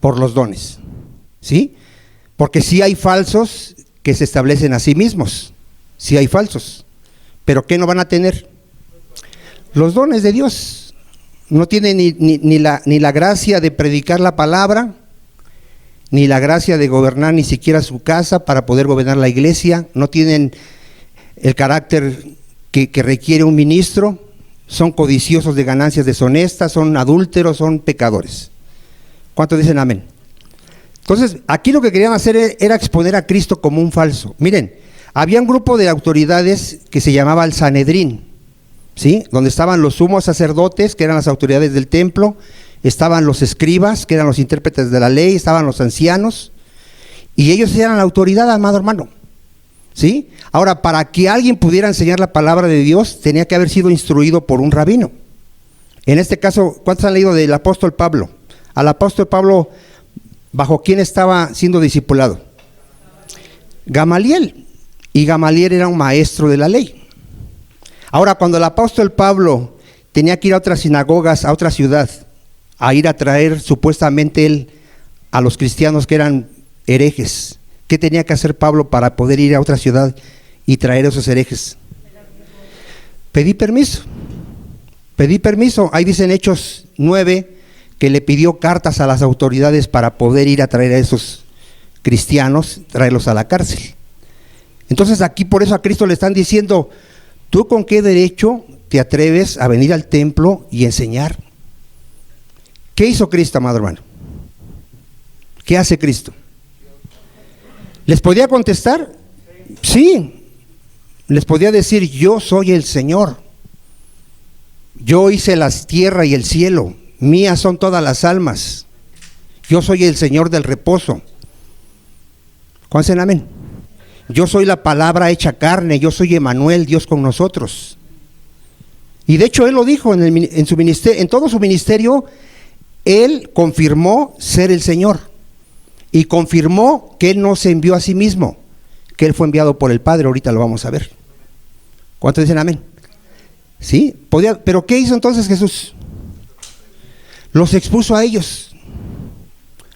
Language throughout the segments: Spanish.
por los dones, ¿sí? Porque sí hay falsos que se establecen a sí mismos, sí hay falsos, pero ¿qué no van a tener? Los dones de Dios. No tienen ni la gracia de predicar la palabra, ni la gracia de gobernar ni siquiera su casa para poder gobernar la iglesia, no tienen el carácter que requiere un ministro, son codiciosos de ganancias deshonestas, son adúlteros, son pecadores. ¿Cuántos dicen amén? Entonces, aquí lo que querían hacer era exponer a Cristo como un falso. Miren, había un grupo de autoridades que se llamaba el Sanedrín, ¿sí? Donde estaban los sumos sacerdotes, que eran las autoridades del templo, estaban los escribas, que eran los intérpretes de la ley, estaban los ancianos, y ellos eran la autoridad, amado hermano, ¿sí? Ahora, para que alguien pudiera enseñar la palabra de Dios, tenía que haber sido instruido por un rabino. En este caso, ¿cuántos han leído del apóstol Pablo? Al apóstol Pablo, ¿bajo quién estaba siendo discipulado? Gamaliel, y Gamaliel era un maestro de la ley. Ahora, cuando el apóstol Pablo tenía que ir a otras sinagogas, a otra ciudad, a ir a traer supuestamente él a los cristianos que eran herejes, ¿qué tenía que hacer Pablo para poder ir a otra ciudad y traer a esos herejes? Pedí permiso. Ahí dice en Hechos 9 que le pidió cartas a las autoridades para poder ir a traer a esos cristianos, traerlos a la cárcel. Entonces aquí por eso a Cristo le están diciendo, ¿tú con qué derecho te atreves a venir al templo y enseñar? ¿Qué hizo Cristo, amado hermano? ¿Qué hace Cristo? ¿Les podía contestar? Sí. Les podía decir, yo soy el Señor. Yo hice la tierra y el cielo. Mías son todas las almas. Yo soy el Señor del reposo. ¿Cuántos dicen amén? Yo soy la palabra hecha carne. Yo soy Emmanuel, Dios con nosotros. Y de hecho Él lo dijo en su ministerio, en todo su ministerio. Él confirmó ser el Señor y confirmó que Él no se envió a sí mismo, que Él fue enviado por el Padre. Ahorita lo vamos a ver. ¿Cuántos dicen amén? ¿Sí? Pero ¿qué hizo entonces Jesús? Los expuso a ellos.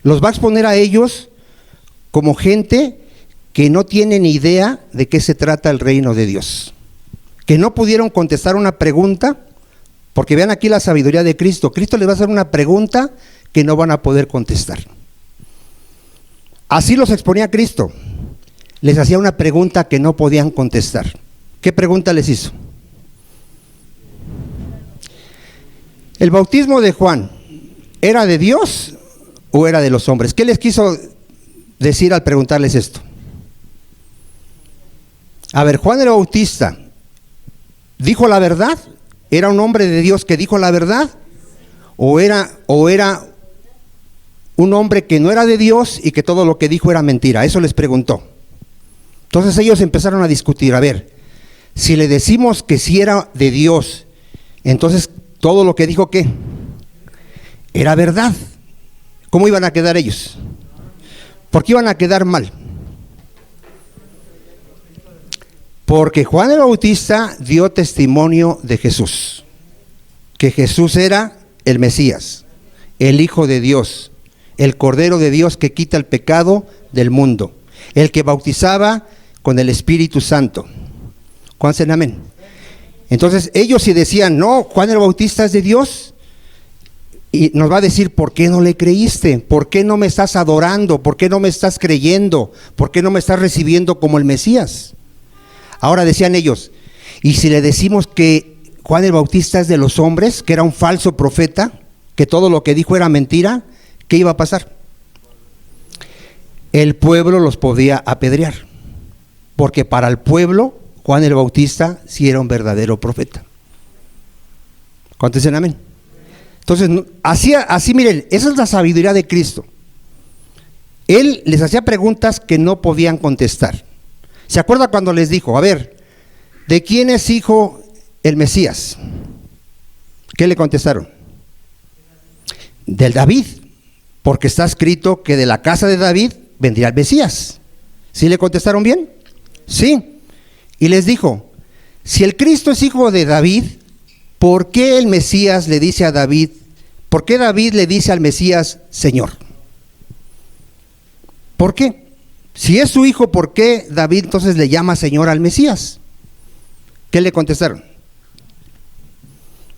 Los va a exponer a ellos como gente que no tiene ni idea de qué se trata el reino de Dios, que no pudieron contestar una pregunta. Porque vean aquí la sabiduría de Cristo. Cristo les va a hacer una pregunta que no van a poder contestar. Así los exponía Cristo. Les hacía una pregunta que no podían contestar. ¿Qué pregunta les hizo? ¿El bautismo de Juan era de Dios o era de los hombres? ¿Qué les quiso decir al preguntarles esto? A ver, Juan el Bautista, ¿dijo la verdad? ¿Era un hombre de Dios que dijo la verdad? ¿O era un hombre que no era de Dios y que todo lo que dijo era mentira? Eso les preguntó. Entonces ellos empezaron a discutir, a ver, si le decimos que sí era de Dios, entonces todo lo que dijo, ¿qué? Era verdad. ¿Cómo iban a quedar ellos? ¿Por qué iban a quedar mal? Porque Juan el Bautista dio testimonio de Jesús, que Jesús era el Mesías, el Hijo de Dios, el Cordero de Dios que quita el pecado del mundo, el que bautizaba con el Espíritu Santo. ¿Cuántos dicen amén? Entonces ellos si decían, no, Juan el Bautista es de Dios, y nos va a decir, ¿por qué no le creíste? ¿Por qué no me estás adorando? ¿Por qué no me estás creyendo? ¿Por qué no me estás recibiendo como el Mesías? Ahora decían ellos, y si le decimos que Juan el Bautista es de los hombres, que era un falso profeta, que todo lo que dijo era mentira, ¿qué iba a pasar? El pueblo los podía apedrear, porque para el pueblo Juan el Bautista sí era un verdadero profeta. ¿Cuántos dicen amén? Entonces, así miren, esa es la sabiduría de Cristo. Él les hacía preguntas que no podían contestar. ¿Se acuerda cuando les dijo, a ver, ¿de quién es hijo el Mesías? ¿Qué le contestaron? Del David, porque está escrito que de la casa de David vendría el Mesías. ¿Sí le contestaron bien? Sí. Y les dijo, si el Cristo es hijo de David, ¿por qué el Mesías le dice a David, por qué David le dice al Mesías, Señor? ¿Por qué? Si es su hijo, ¿por qué David entonces le llama Señor al Mesías? ¿Qué le contestaron?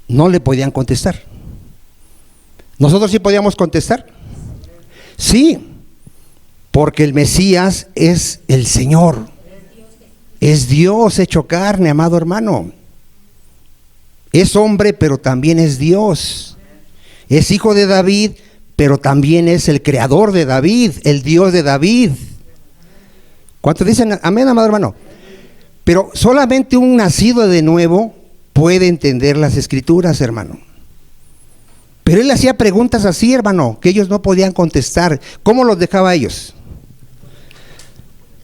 No le podían contestar. ¿Nosotros sí podíamos contestar? Sí, porque el Mesías es el Señor. Es Dios hecho carne, amado hermano. Es hombre, pero también es Dios. Es hijo de David, pero también es el creador de David, el Dios de David. ¿Cuántos dicen amén, amado hermano? Pero solamente un nacido de nuevo puede entender las Escrituras, hermano. Pero él hacía preguntas así, hermano, que ellos no podían contestar. ¿Cómo los dejaba a ellos?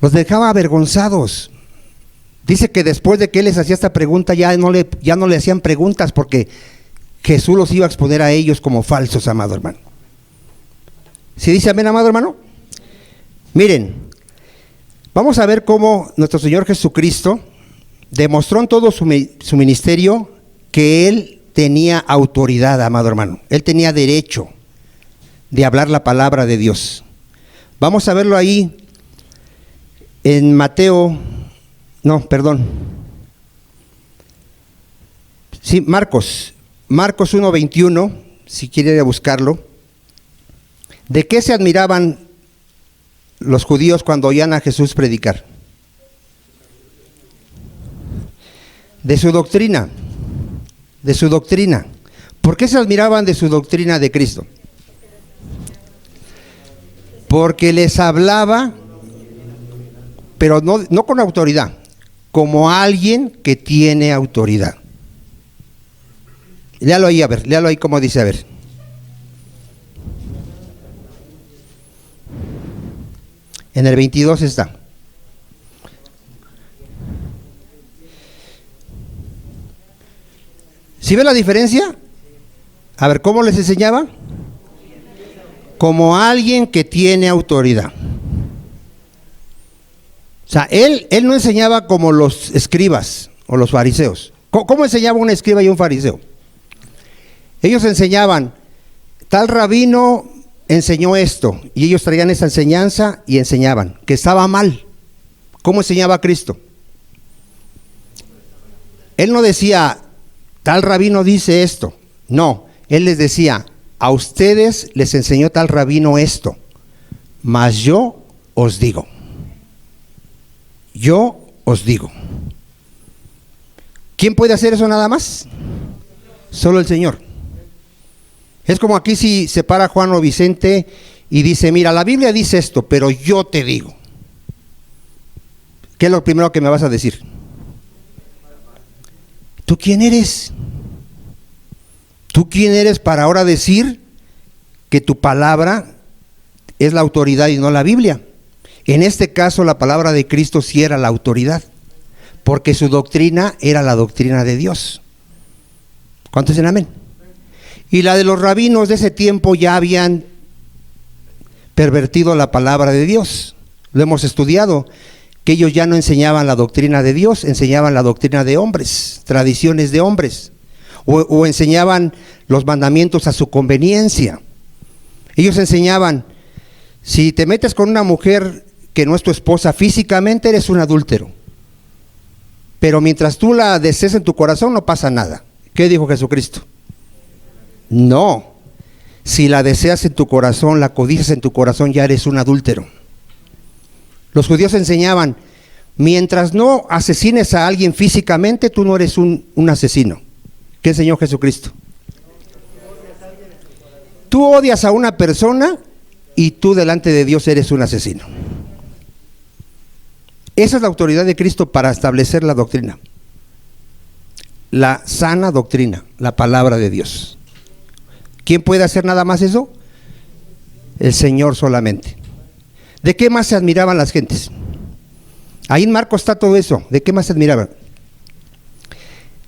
Los dejaba avergonzados. Dice que después de que él les hacía esta pregunta, ya no le hacían preguntas, porque Jesús los iba a exponer a ellos como falsos, amado hermano. ¿Sí dice amén, amado hermano? Miren, vamos a ver cómo nuestro Señor Jesucristo demostró en todo su ministerio que Él tenía autoridad, amado hermano. Él tenía derecho de hablar la palabra de Dios. Vamos a verlo ahí en Marcos 1:21, si quiere buscarlo. ¿De qué se admiraban los judíos cuando oían a Jesús predicar? De su doctrina. De su doctrina. ¿Por qué se admiraban de su doctrina de Cristo? Porque les hablaba, pero no con autoridad, como alguien que tiene autoridad. Léalo ahí, a ver, léalo ahí como dice, a ver. En el 22 está. ¿Sí ve la diferencia? A ver, ¿cómo les enseñaba? Como alguien que tiene autoridad. O sea, él no enseñaba como los escribas o los fariseos. ¿Cómo enseñaba un escriba y un fariseo? Ellos enseñaban, tal rabino enseñó esto, y ellos traían esa enseñanza y enseñaban que estaba mal. ¿Cómo enseñaba Cristo? Él no decía, tal rabino dice esto. No, él les decía, a ustedes les enseñó tal rabino esto, mas yo os digo. Yo os digo. ¿Quién puede hacer eso nada más? Solo el Señor. Es como aquí si se para Juan o Vicente y dice, mira, la Biblia dice esto, pero yo te digo. ¿Qué es lo primero que me vas a decir? ¿Tú quién eres? ¿Tú quién eres para ahora decir que tu palabra es la autoridad y no la Biblia? En este caso la palabra de Cristo sí era la autoridad, porque su doctrina era la doctrina de Dios. ¿Cuántos dicen amén? Y la de los rabinos de ese tiempo ya habían pervertido la palabra de Dios. Lo hemos estudiado, que ellos ya no enseñaban la doctrina de Dios, enseñaban la doctrina de hombres, tradiciones de hombres, o enseñaban los mandamientos a su conveniencia. Ellos enseñaban, si te metes con una mujer que no es tu esposa físicamente, eres un adúltero, pero mientras tú la desees en tu corazón no pasa nada. ¿Qué dijo Jesucristo? No, si la deseas en tu corazón, la codicias en tu corazón, ya eres un adúltero. Los judíos enseñaban, mientras no asesines a alguien físicamente, tú no eres un asesino. ¿Qué enseñó Jesucristo? Tú odias a una persona y tú delante de Dios eres un asesino. Esa es la autoridad de Cristo para establecer la doctrina. La sana doctrina, la palabra de Dios. ¿Quién puede hacer nada más eso? El Señor solamente. ¿De qué más se admiraban las gentes? Ahí en Marcos está todo eso. ¿De qué más se admiraban?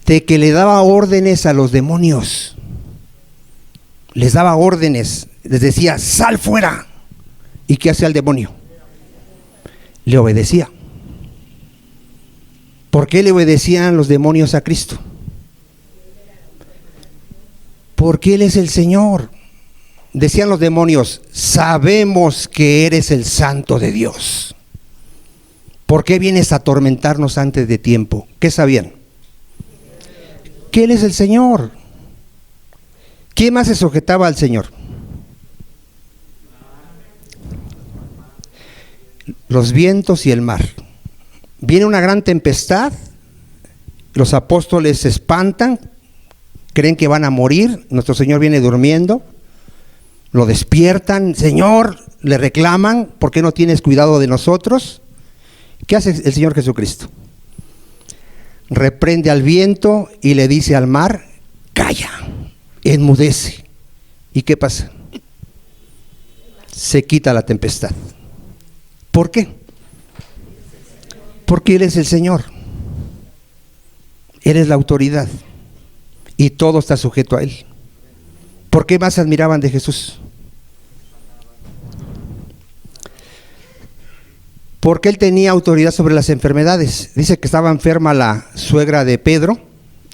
De que le daba órdenes a los demonios. Les daba órdenes. Les decía, sal fuera. ¿Y qué hacía el demonio? Le obedecía. ¿Por qué le obedecían los demonios a Cristo? Porque Él es el Señor. decían los demonios, sabemos que eres el Santo de Dios. ¿Por qué vienes a atormentarnos antes de tiempo? ¿Qué sabían? Que Él es el Señor. ¿Quién más se sujetaba al Señor? Los vientos y el mar. Viene una gran tempestad, los apóstoles se espantan, creen que van a morir, nuestro Señor viene durmiendo, lo despiertan, Señor, le reclaman, ¿por qué no tienes cuidado de nosotros? ¿Qué hace el Señor Jesucristo? Reprende al viento y le dice al mar, calla, enmudece. ¿Y qué pasa? Se quita la tempestad. ¿Por qué? Porque Él es el Señor. Él es la autoridad. Y todo está sujeto a Él. ¿Por qué más admiraban de Jesús? Porque Él tenía autoridad sobre las enfermedades. Dice que estaba enferma la suegra de Pedro,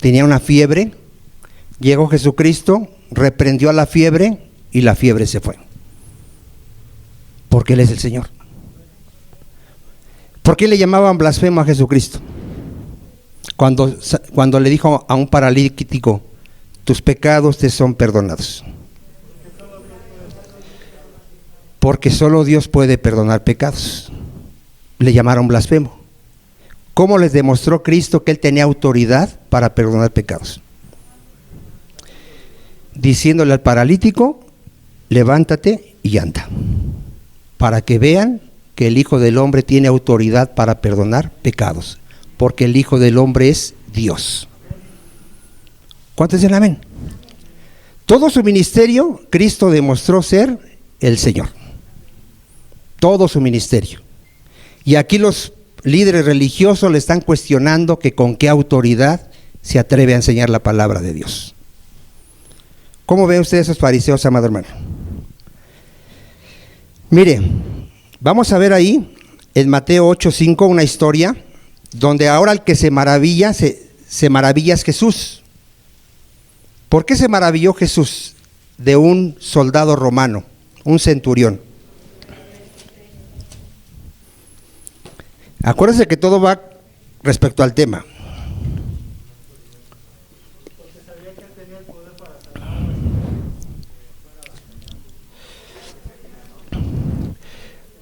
tenía una fiebre. Llegó Jesucristo, reprendió a la fiebre y la fiebre se fue. Porque Él es el Señor. ¿Por qué le llamaban blasfemo a Jesucristo? Cuando le dijo a un paralítico, tus pecados te son perdonados. Porque solo Dios puede perdonar pecados. Le llamaron blasfemo. ¿Cómo les demostró Cristo que Él tenía autoridad para perdonar pecados? Diciéndole al paralítico, levántate y anda, para que vean que el Hijo del Hombre tiene autoridad para perdonar pecados, porque el Hijo del Hombre es Dios. ¿Cuántos dicen amén? Todo su ministerio, Cristo demostró ser el Señor. Todo su ministerio. Y aquí los líderes religiosos le están cuestionando que con qué autoridad se atreve a enseñar la palabra de Dios. ¿Cómo ven ustedes esos fariseos, amado hermano? Mire, vamos a ver ahí en Mateo 8:5 una historia donde ahora el que se maravilla es Jesús. ¿Por qué se maravilló Jesús de un soldado romano, un centurión? Acuérdense que todo va respecto al tema.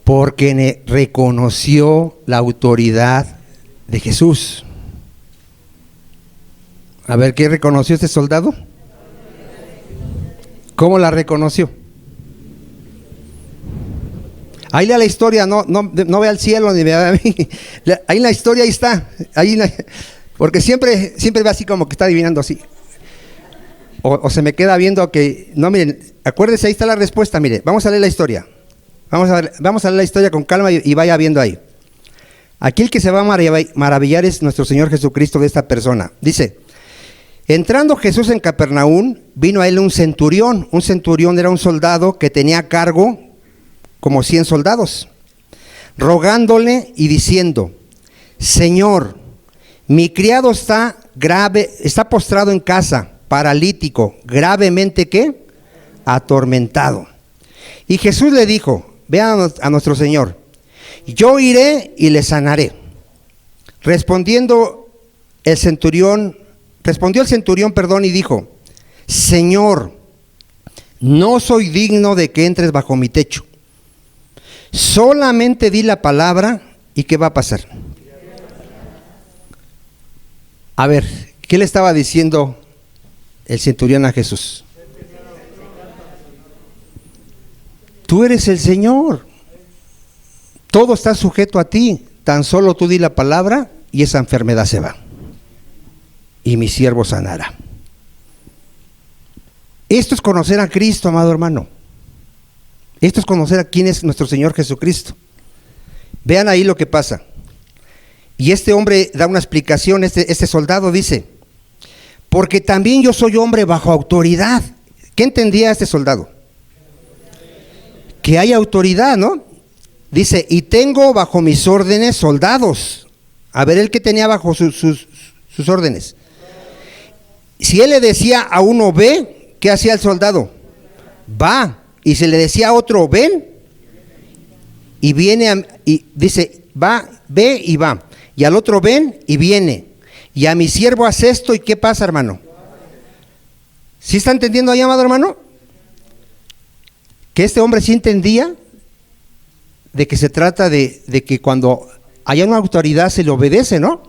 Porque reconoció la autoridad de Jesús. A ver, ¿qué reconoció este soldado? ¿Cómo la reconoció? Ahí lea la historia, no vea al cielo ni vea a mí. Ahí la historia, ahí está. Porque siempre ve así como que está adivinando así. O se me queda viendo que, no, miren, acuérdense, ahí está la respuesta, mire, vamos a leer la historia. Vamos a leer la historia con calma y vaya viendo ahí. Aquí el que se va a maravillar es nuestro Señor Jesucristo de esta persona. Dice, entrando Jesús en Capernaum, vino a él un centurión. Un centurión era un soldado que tenía a cargo como 100 soldados, rogándole y diciendo, Señor, mi criado está postrado en casa, paralítico, gravemente ¿qué? Atormentado. Y Jesús le dijo, vean a nuestro Señor, yo iré y le sanaré. Respondió el centurión, y dijo, Señor, no soy digno de que entres bajo mi techo. Solamente di la palabra y ¿qué va a pasar? A ver, ¿qué le estaba diciendo el centurión a Jesús? Tú eres el Señor. Todo está sujeto a ti. Tan solo tú di la palabra y esa enfermedad se va. Y mi siervo sanará. Esto es conocer a Cristo, amado hermano. Esto es conocer a quién es nuestro Señor Jesucristo. Vean ahí lo que pasa. Y este hombre da una explicación, este soldado dice, porque también yo soy hombre bajo autoridad. ¿Qué entendía este soldado? Que hay autoridad, ¿no? Dice, y tengo bajo mis órdenes soldados. A ver, él que tenía bajo sus órdenes. Si él le decía a uno ve, ¿qué hacía el soldado? Va. y se le decía a otro, ven, y viene, y dice, va, ve y va. Y al otro, ven y viene. Y a mi siervo haz esto, ¿y qué pasa, hermano? ¿Sí está entendiendo ahí, amado hermano? Que este hombre sí entendía de que se trata de que cuando haya una autoridad se le obedece, ¿no?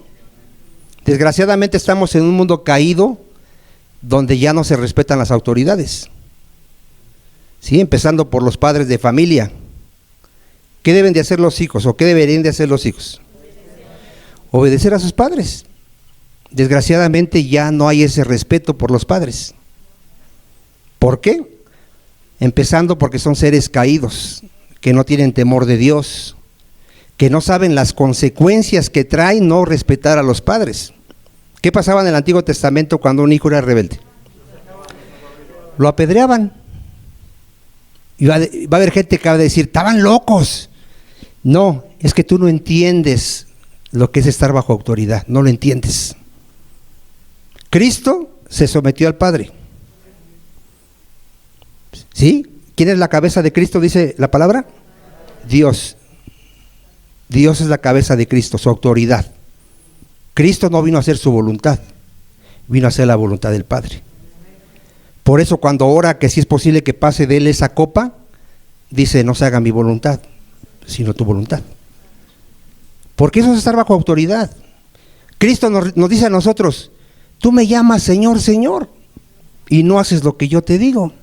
Desgraciadamente estamos en un mundo caído donde ya no se respetan las autoridades. Sí, empezando por los padres de familia. ¿Qué deben de hacer los hijos o qué deberían de hacer los hijos? Obedecer a sus padres. Desgraciadamente ya no hay ese respeto por los padres. ¿Por qué? Empezando porque son seres caídos, que no tienen temor de Dios, que no saben las consecuencias que trae no respetar a los padres. ¿Qué pasaba en el Antiguo Testamento cuando un hijo era rebelde? Lo apedreaban. Y va a haber gente que va a decir, estaban locos. No, es que tú no entiendes lo que es estar bajo autoridad, no lo entiendes. Cristo se sometió al Padre. ¿Sí? ¿Quién es la cabeza de Cristo, dice la palabra? Dios. Dios es la cabeza de Cristo, su autoridad. Cristo no vino a hacer su voluntad, vino a hacer la voluntad del Padre. Por eso cuando ora que si es posible que pase de él esa copa, dice, no se haga mi voluntad, sino tu voluntad. Porque eso es estar bajo autoridad. Cristo nos dice a nosotros, tú me llamas Señor, Señor, y no haces lo que yo te digo.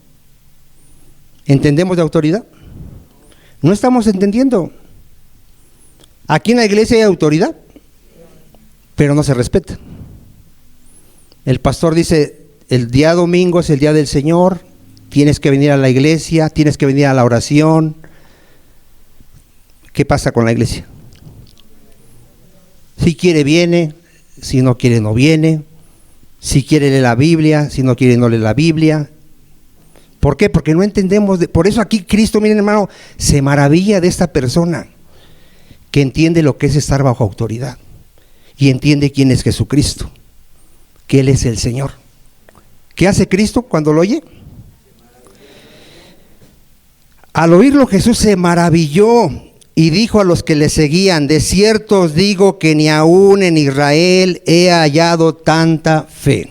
¿Entendemos de autoridad? No estamos entendiendo. Aquí en la iglesia hay autoridad, pero no se respeta. El pastor dice, el día domingo es el día del Señor, tienes que venir a la iglesia, tienes que venir a la oración. ¿Qué pasa con la iglesia? Si quiere viene, si no quiere no viene, si quiere lee la Biblia, si no quiere no lee la Biblia. ¿Por qué? Porque no entendemos, por eso aquí Cristo, miren hermano, se maravilla de esta persona que entiende lo que es estar bajo autoridad y entiende quién es Jesucristo, que Él es el Señor. ¿Qué hace Cristo cuando lo oye? Al oírlo Jesús se maravilló y dijo a los que le seguían, de cierto os digo que ni aún en Israel he hallado tanta fe.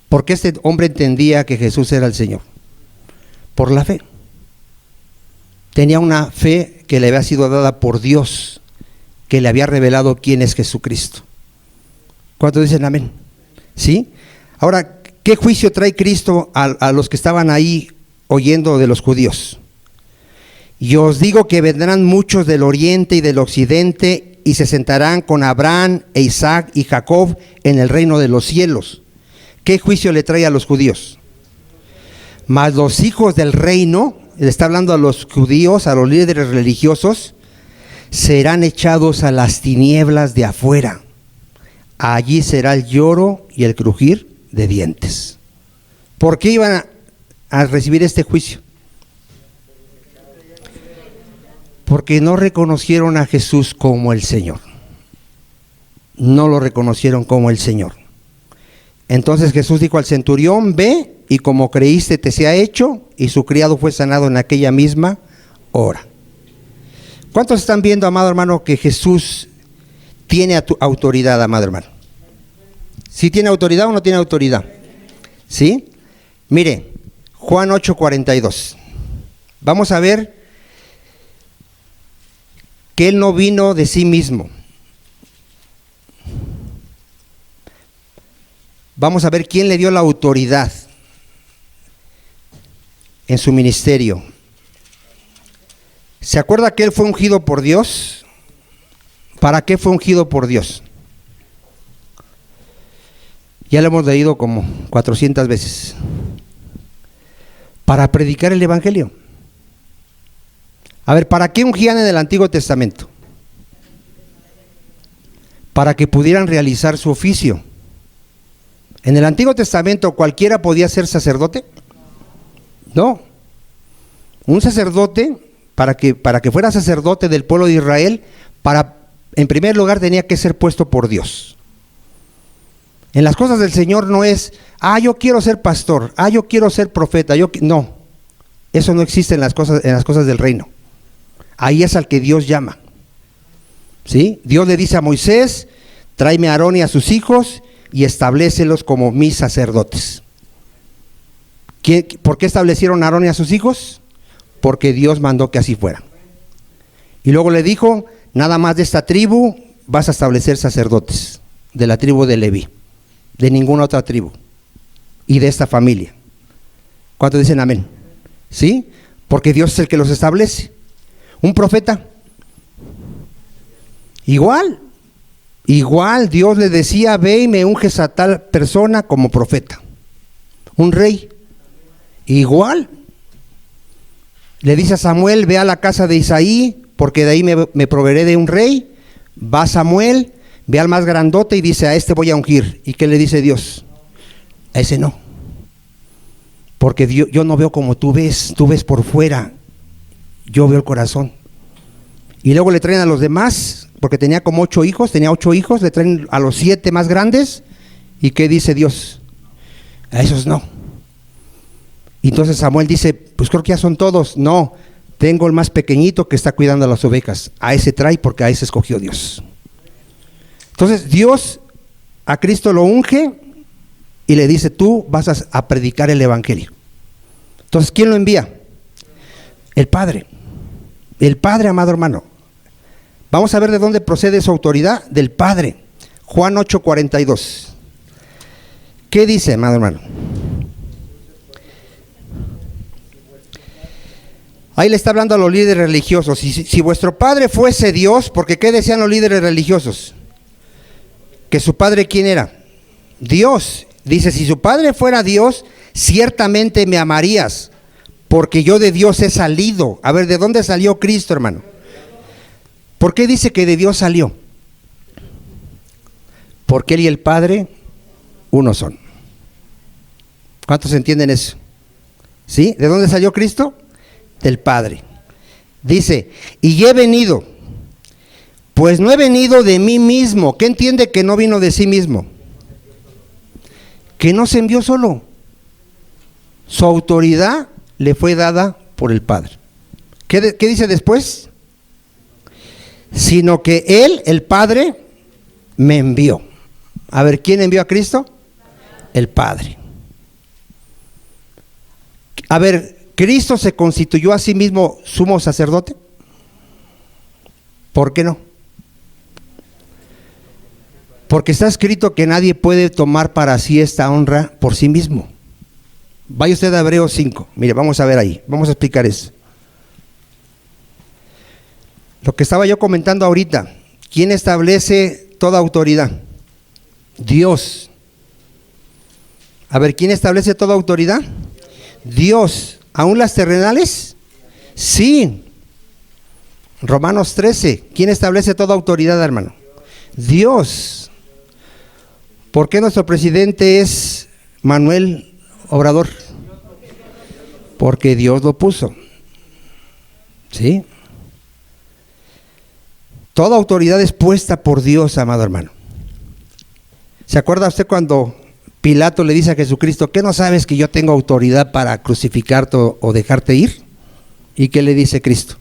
Porque este hombre entendía que Jesús era el Señor. Por la fe. Tenía una fe que le había sido dada por Dios, que le había revelado quién es Jesucristo. ¿Cuántos dicen amén? ¿Sí? Ahora, ¿qué juicio trae Cristo a los que estaban ahí oyendo de los judíos? Y os digo que vendrán muchos del oriente y del occidente y se sentarán con Abraham e Isaac y Jacob en el reino de los cielos. ¿Qué juicio le trae a los judíos? Mas los hijos del reino, le está hablando a los judíos, a los líderes religiosos, serán echados a las tinieblas de afuera. Allí será el lloro y el crujir de dientes. ¿Por qué iban a recibir este juicio? Porque no reconocieron a Jesús como el Señor. No lo reconocieron como el Señor. Entonces Jesús dijo al centurión, ve y como creíste te sea hecho, y su criado fue sanado en aquella misma hora. ¿Cuántos están viendo, amado hermano, que Jesús tiene autoridad, amado hermano? ¿Sí tiene autoridad o no tiene autoridad? ¿Sí? Mire, Juan 8:42. Vamos a ver que Él no vino de sí mismo. Vamos a ver quién le dio la autoridad en su ministerio. ¿Se acuerda que Él fue ungido por Dios? ¿Para qué fue ungido por Dios? Ya lo hemos leído como 400 veces. Para predicar el Evangelio. A ver, ¿para qué ungían en el Antiguo Testamento? Para que pudieran realizar su oficio. En el Antiguo Testamento, ¿cualquiera podía ser sacerdote? No. Un sacerdote, para que fuera sacerdote del pueblo de Israel, en primer lugar tenía que ser puesto por Dios. En las cosas del Señor no es, yo quiero ser pastor, yo quiero ser profeta, no. Eso no existe en las cosas del reino. Ahí es al que Dios llama. ¿Sí? Dios le dice a Moisés: tráeme a Aarón y a sus hijos y establécelos como mis sacerdotes. ¿Por qué establecieron a Aarón y a sus hijos? Porque Dios mandó que así fuera. Y luego le dijo: nada más de esta tribu vas a establecer sacerdotes, de la tribu de Leví, de ninguna otra tribu, y de esta familia. ¿Cuántos dicen amén? ¿Sí? Porque Dios es el que los establece. Un profeta, igual Dios le decía: ve y me unges a tal persona como profeta. Un rey, igual le dice a Samuel: ve a la casa de Isaí, porque de ahí me proveeré de un rey. Va Samuel, ve al más grandote y dice: a este voy a ungir. ¿Y qué le dice Dios? A ese no, porque yo no veo como tú ves por fuera, yo veo el corazón. Y luego le traen a los demás, porque tenía 8 hijos, le traen a los 7 más grandes. ¿Y qué dice Dios? A esos no. Y entonces Samuel dice: pues creo que ya son todos. No, tengo el más pequeñito que está cuidando a las ovejas, a ese trae, porque a ese escogió Dios. Entonces Dios a Cristo lo unge y le dice: tú vas a predicar el evangelio. Entonces, ¿quién lo envía? El Padre, amado hermano. Vamos a ver de dónde procede su autoridad: del Padre. Juan 8:42. ¿Qué dice, amado hermano? Ahí le está hablando a los líderes religiosos. Si vuestro padre fuese Dios, porque ¿qué decían los líderes religiosos? Que su padre, ¿quién era? Dios. Dice: si su padre fuera Dios, ciertamente me amarías, porque yo de Dios he salido. A ver, ¿de dónde salió Cristo, hermano? ¿Por qué dice que de Dios salió? Porque Él y el Padre uno son. ¿Cuántos entienden eso? ¿Sí? ¿De dónde salió Cristo? Del Padre. Dice: y he venido, pues no he venido de mí mismo. ¿Qué entiende que no vino de sí mismo? Que no se envió solo. Su autoridad le fue dada por el Padre. ¿Qué dice después? Sino que Él, el Padre, me envió. A ver, ¿quién envió a Cristo? El Padre. A ver, ¿Cristo se constituyó a sí mismo sumo sacerdote? ¿Por qué no? Porque está escrito que nadie puede tomar para sí esta honra por sí mismo. Vaya usted a Hebreos 5. Mire, vamos a ver ahí, vamos a explicar eso. Lo que estaba yo comentando ahorita: ¿quién establece toda autoridad? Dios. A ver, ¿quién establece toda autoridad? Dios. ¿Aún las terrenales? Sí. Romanos 13. ¿Quién establece toda autoridad, hermano? Dios. ¿Por qué nuestro presidente es Manuel Obrador? Porque Dios lo puso. ¿Sí? Toda autoridad es puesta por Dios, amado hermano. ¿Se acuerda usted cuando Pilato le dice a Jesucristo: ¿qué no sabes que yo tengo autoridad para crucificarte o dejarte ir? ¿Y qué le dice Cristo?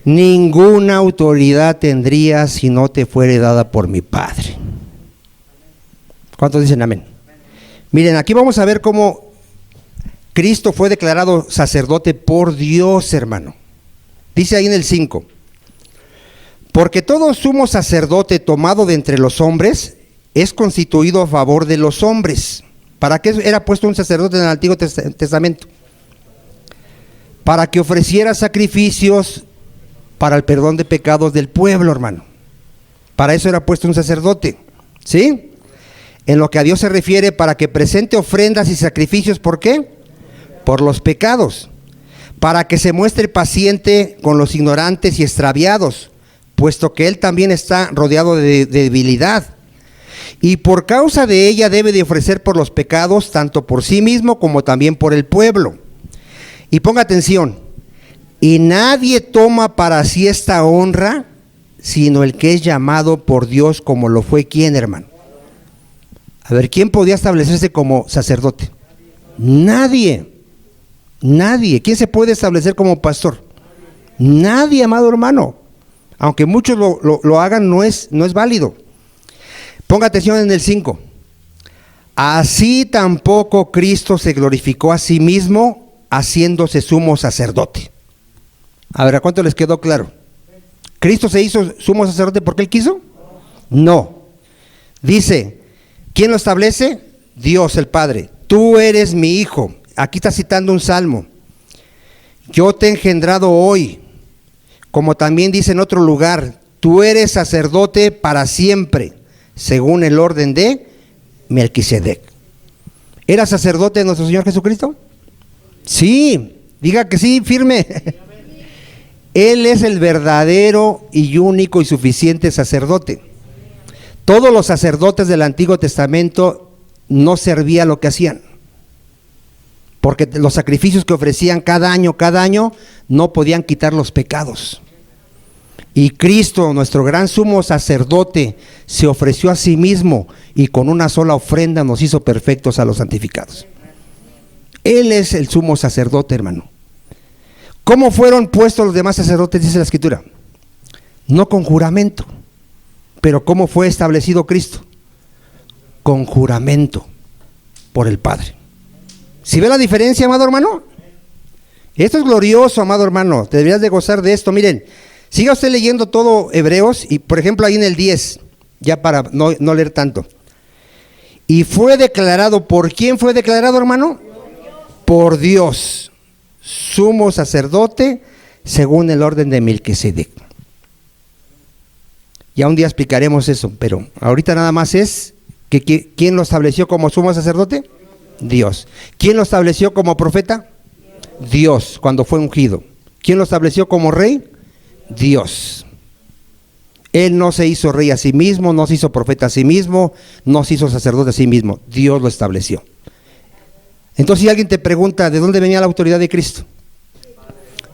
Ninguna autoridad tendrías si no te fuere dada por mi Padre. ¿Cuántos dicen amén? Miren, aquí vamos a ver cómo Cristo fue declarado sacerdote por Dios, hermano. Dice ahí en el 5: porque todo sumo sacerdote tomado de entre los hombres es constituido a favor de los hombres. ¿Para qué era puesto un sacerdote en el Antiguo Testamento? Para que ofreciera sacrificios para el perdón de pecados del pueblo, hermano. Para eso era puesto un sacerdote, ¿sí? En lo que a Dios se refiere, para que presente ofrendas y sacrificios. ¿Por qué? Por los pecados. Para que se muestre paciente con los ignorantes y extraviados, puesto que Él también está rodeado de debilidad. Y por causa de ella debe de ofrecer por los pecados, tanto por sí mismo como también por el pueblo. Y ponga atención: y nadie toma para sí esta honra, sino el que es llamado por Dios, como lo fue. ¿Quién, hermano? A ver, ¿quién podía establecerse como sacerdote? Nadie. Nadie. ¿Quién se puede establecer como pastor? Nadie, amado hermano. Aunque muchos lo hagan, no es válido. Ponga atención en el 5. Así tampoco Cristo se glorificó a sí mismo, haciéndose sumo sacerdote. A ver, ¿a cuánto les quedó claro? ¿Cristo se hizo sumo sacerdote porque Él quiso? No. Dice, ¿quién lo establece? Dios el Padre. Tú eres mi hijo. Aquí está citando un salmo. Yo te he engendrado hoy. Como también dice en otro lugar, tú eres sacerdote para siempre, según el orden de Melquisedec. ¿Era sacerdote de nuestro Señor Jesucristo? Sí, diga que sí, firme. Él es el verdadero y único y suficiente sacerdote. Todos los sacerdotes del Antiguo Testamento no servían lo que hacían, porque los sacrificios que ofrecían cada año, no podían quitar los pecados. Y Cristo, nuestro gran sumo sacerdote, se ofreció a sí mismo y con una sola ofrenda nos hizo perfectos a los santificados. Él es el sumo sacerdote, hermano. ¿Cómo fueron puestos los demás sacerdotes? Dice la Escritura. No con juramento. Pero ¿cómo fue establecido Cristo? Con juramento por el Padre. ¿Sí ve la diferencia, amado hermano? Esto es glorioso, amado hermano. Te deberías de gozar de esto. Miren, siga usted leyendo todo Hebreos y por ejemplo ahí en el 10, ya para no leer tanto. Y fue declarado, ¿por quién fue declarado, hermano? Por Dios, sumo sacerdote según el orden de Melquisedec. Ya un día explicaremos eso, pero ahorita nada más es que ¿quién lo estableció como sumo sacerdote? Dios. ¿Quién lo estableció como profeta? Dios, cuando fue ungido. ¿Quién lo estableció como rey? Dios. Él no se hizo rey a sí mismo, no se hizo profeta a sí mismo, no se hizo sacerdote a sí mismo. Dios lo estableció. Entonces, si alguien te pregunta, ¿de dónde venía la autoridad de Cristo?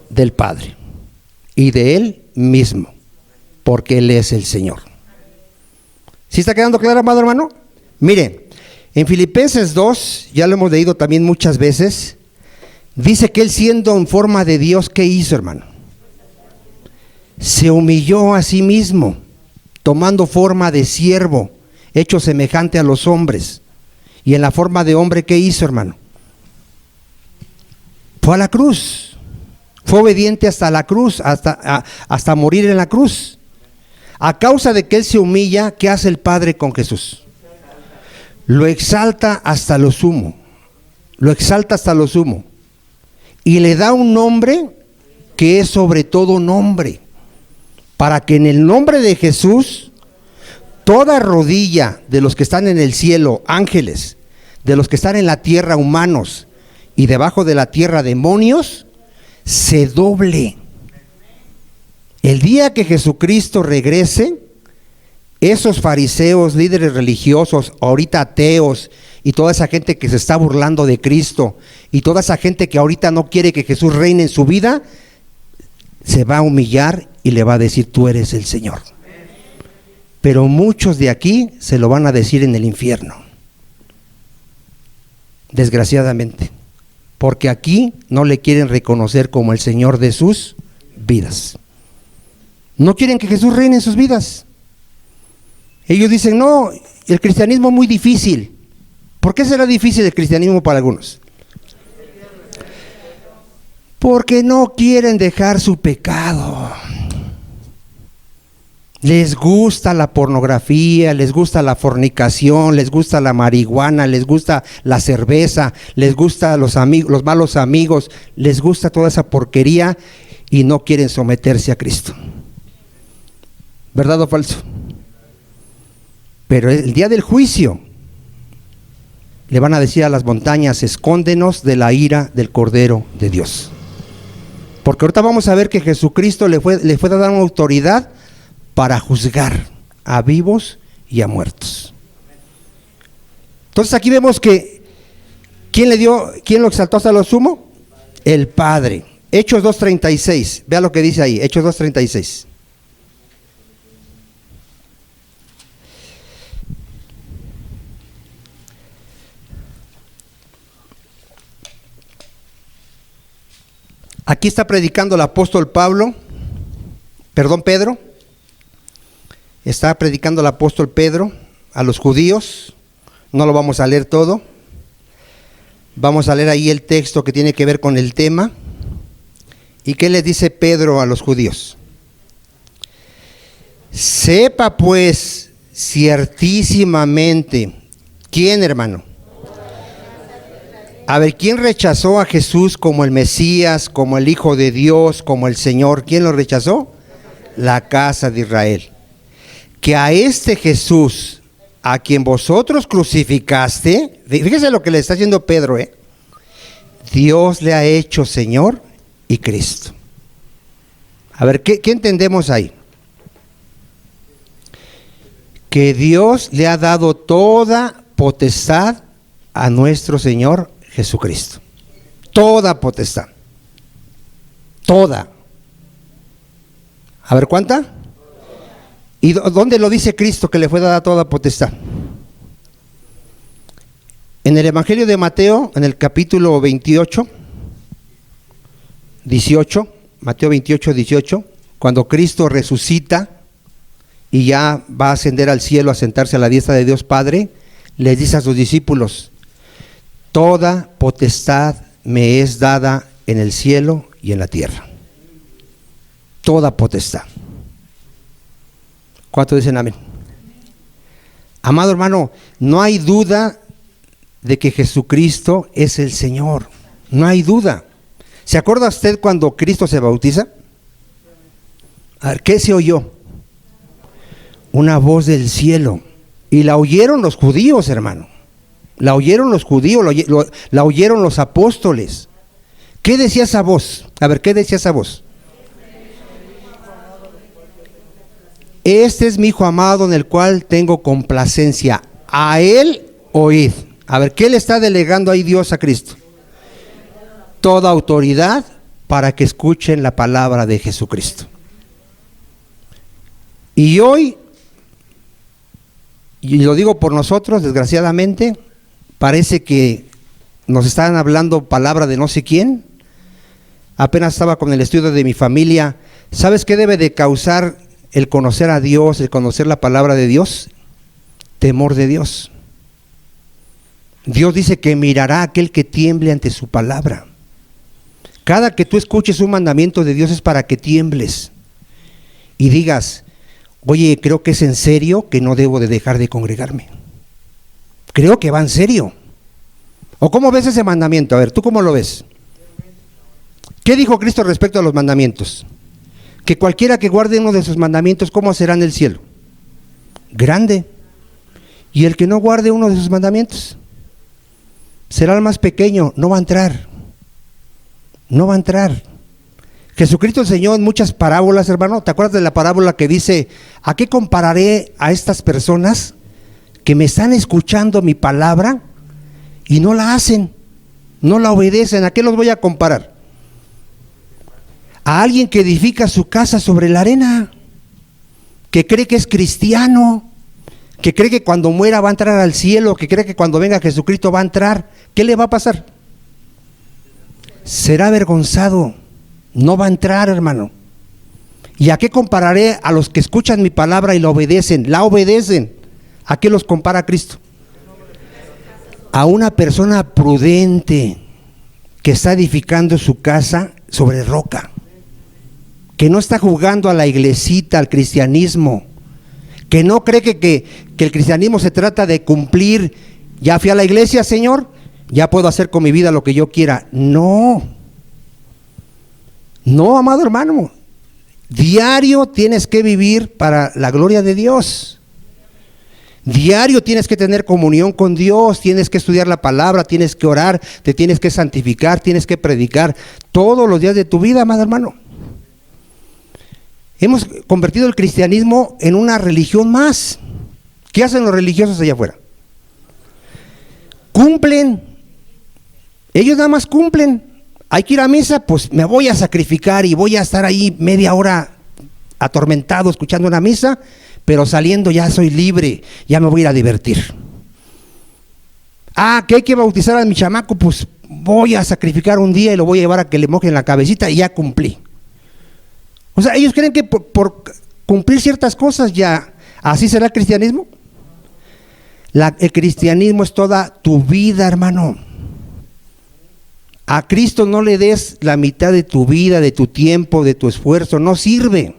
Del Padre. Y de Él mismo, porque Él es el Señor. ¿Sí está quedando claro, amado hermano? Mire, en Filipenses 2, ya lo hemos leído también muchas veces, dice que Él siendo en forma de Dios, ¿qué hizo, hermano? Se humilló a sí mismo, tomando forma de siervo, hecho semejante a los hombres. Y en la forma de hombre, ¿qué hizo, hermano? Fue a la cruz, fue obediente hasta la cruz, hasta morir en la cruz. A causa de que Él se humilla, ¿qué hace el Padre con Jesús? Lo exalta hasta lo sumo, lo exalta hasta lo sumo. Y le da un nombre que es sobre todo nombre, para que en el nombre de Jesús, toda rodilla de los que están en el cielo, ángeles, de los que están en la tierra, humanos, y debajo de la tierra, demonios, se doble. El día que Jesucristo regrese, esos fariseos, líderes religiosos, ahorita ateos, y toda esa gente que se está burlando de Cristo, y toda esa gente que ahorita no quiere que Jesús reine en su vida, se va a humillar y le va a decir, tú eres el Señor. Pero muchos de aquí se lo van a decir en el infierno, desgraciadamente, porque aquí no le quieren reconocer como el Señor de sus vidas. No quieren que Jesús reine en sus vidas. Ellos dicen, no, el cristianismo es muy difícil. ¿Por qué será difícil el cristianismo para algunos? Porque no quieren dejar su pecado. Les gusta la pornografía, les gusta la fornicación, les gusta la marihuana, les gusta la cerveza, les gusta los malos amigos, les gusta toda esa porquería y no quieren someterse a Cristo. ¿Verdad o falso? Pero el día del juicio le van a decir a las montañas, escóndenos de la ira del Cordero de Dios. Porque ahorita vamos a ver que Jesucristo le fue dada una autoridad para juzgar a vivos y a muertos. Entonces aquí vemos que ¿quién lo exaltó hasta lo sumo? El Padre. Hechos 2:36, vea lo que dice ahí, Hechos 2:36. Aquí está predicando el apóstol Pedro. Está predicando el apóstol Pedro a los judíos. No lo vamos a leer todo. Vamos a leer ahí el texto que tiene que ver con el tema. ¿Y qué les dice Pedro a los judíos? Sepa pues ciertísimamente. ¿Quién, hermano? A ver, ¿quién rechazó a Jesús como el Mesías, como el Hijo de Dios, como el Señor? ¿Quién lo rechazó? La casa de Israel. Que a este Jesús, a quien vosotros crucificaste, fíjese lo que le está haciendo Pedro, Dios le ha hecho Señor y Cristo. A ver, ¿qué entendemos ahí? Que Dios le ha dado toda potestad a nuestro Señor Jesucristo. Toda potestad. Toda. A ver, ¿cuánta? ¿Y dónde lo dice Cristo que le fue dada toda potestad? En el Evangelio de Mateo, en el capítulo 18, Mateo 28, 18, cuando Cristo resucita y ya va a ascender al cielo, a sentarse a la diestra de Dios Padre, les dice a sus discípulos: toda potestad me es dada en el cielo y en la tierra. Toda potestad. ¿Cuántos dicen amén? Amado hermano, no hay duda de que Jesucristo es el Señor. No hay duda. ¿Se acuerda usted cuando Cristo se bautiza? A ver, ¿qué se oyó? Una voz del cielo. Y la oyeron los judíos, hermano. La oyeron los judíos, la oyeron los apóstoles. ¿Qué decía esa voz? A ver, ¿qué decía esa voz? Este es mi Hijo amado en el cual tengo complacencia. A él oíd. A ver, ¿qué le está delegando ahí Dios a Cristo? Toda autoridad para que escuchen la palabra de Jesucristo. Y hoy, y lo digo por nosotros, desgraciadamente, parece que nos están hablando palabra de no sé quién. Apenas estaba con el estudio de mi familia. ¿Sabes qué debe de causar el conocer a Dios, el conocer la palabra de Dios? Temor de Dios. Dios dice que mirará a aquel que tiemble ante su palabra. Cada que tú escuches un mandamiento de Dios es para que tiembles y digas: oye, creo que es en serio que no debo de dejar de congregarme. Creo que va en serio. ¿O cómo ves ese mandamiento? A ver, ¿tú cómo lo ves? ¿Qué dijo Cristo respecto a los mandamientos? Que cualquiera que guarde uno de sus mandamientos, ¿cómo será en el cielo? Grande. Y el que no guarde uno de sus mandamientos será el más pequeño, no va a entrar. No va a entrar. Jesucristo enseñó en muchas parábolas, hermano. ¿Te acuerdas de la parábola que dice: ¿a qué compararé a estas personas que me están escuchando mi palabra y no la hacen, no la obedecen? ¿A qué los voy a comparar? A alguien que edifica su casa sobre la arena, que cree que es cristiano, que cree que cuando muera va a entrar al cielo, que cree que cuando venga Jesucristo va a entrar. ¿Qué le va a pasar? Será avergonzado, no va a entrar, hermano. ¿Y a qué compararé a los que escuchan mi palabra y la obedecen? La obedecen. ¿A qué los compara Cristo? A una persona prudente que está edificando su casa sobre roca, que no está jugando a la iglesita, al cristianismo, que no cree que el cristianismo se trata de cumplir: ya fui a la iglesia, Señor, ya puedo hacer con mi vida lo que yo quiera. No, amado hermano, diario tienes que vivir para la gloria de Dios. Diario tienes que tener comunión con Dios, tienes que estudiar la palabra, tienes que orar, te tienes que santificar, tienes que predicar todos los días de tu vida, amado hermano. Hemos convertido el cristianismo en una religión más. ¿Qué hacen los religiosos allá afuera? Cumplen. Ellos nada más cumplen. Hay que ir a misa, pues me voy a sacrificar y voy a estar ahí media hora atormentado escuchando una misa, pero saliendo ya soy libre, ya me voy a ir a divertir. Que hay que bautizar a mi chamaco, pues voy a sacrificar un día y lo voy a llevar a que le mojen la cabecita y ya cumplí. O sea, ellos creen que por cumplir ciertas cosas ya, ¿así será el cristianismo? El cristianismo es toda tu vida, hermano. A Cristo no le des la mitad de tu vida, de tu tiempo, de tu esfuerzo, no sirve.